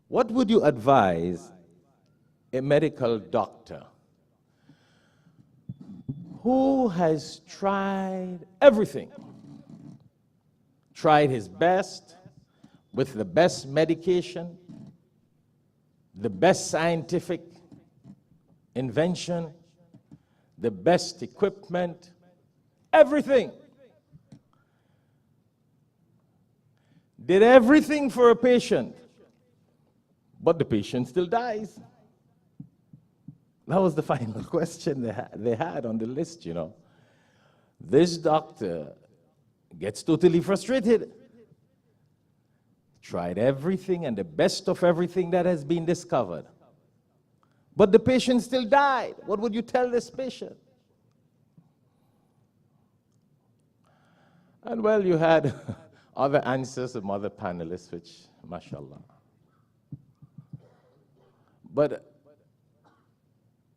What would you advise a medical doctor who has tried everything, tried his best with the best medication, the best scientific invention, the best equipment, everything. Did everything for a patient, but the patient still dies? That was the final question they had on the list, you know. This doctor gets totally frustrated. Tried everything and the best of everything that has been discovered. But the patient still died. What would you tell this patient? And well, you had other answers from other panelists, which, mashallah. But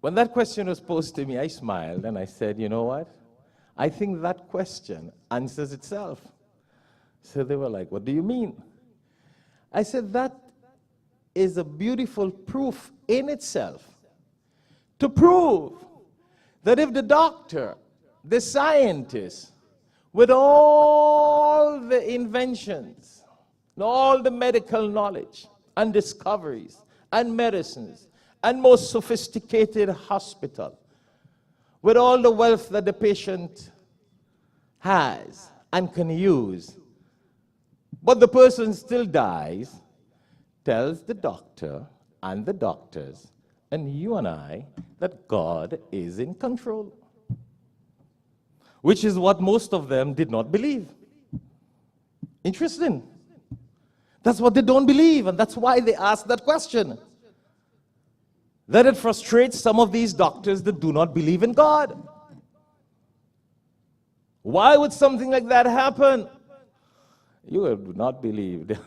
when that question was posed to me, I smiled and I said, you know what? I think that question answers itself. So they were like, what do you mean? I said, that is a beautiful proof in itself to prove that if the doctor, the scientist, with all the inventions, all the medical knowledge and discoveries and medicines, and most sophisticated hospital, with all the wealth that the patient has and can use, but the person still dies, tells the doctor and the doctors and you and I that God is in control, which is what most of them did not believe. Interesting. That's what they don't believe, and that's why they ask that question. That it frustrates some of these doctors that do not believe in God. Why would something like that happen? You will not believe.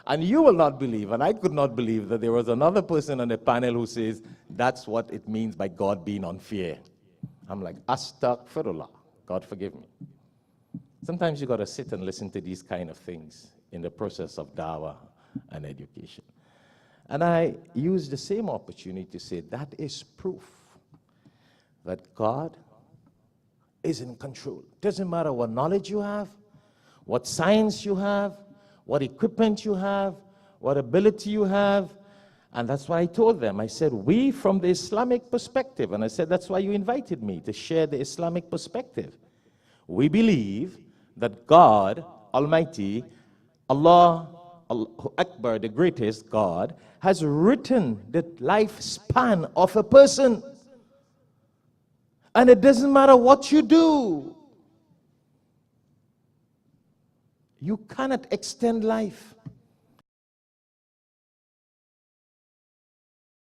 And you will not believe, and I could not believe that there was another person on the panel who says that's what it means by God being unfair. I'm like, astaghfirullah. God forgive me. Sometimes you got to sit and listen to these kind of things in the process of dawah and education. And I use the same opportunity to say that is proof that God is in control. Doesn't matter what knowledge you have, what science you have, what equipment you have, what ability you have. And that's why I told them, I said, we from the Islamic perspective, and I said, that's why you invited me to share the Islamic perspective. We believe that God Almighty, Allah Akbar, the greatest God, has written the lifespan of a person. And it doesn't matter what you do. You cannot extend life.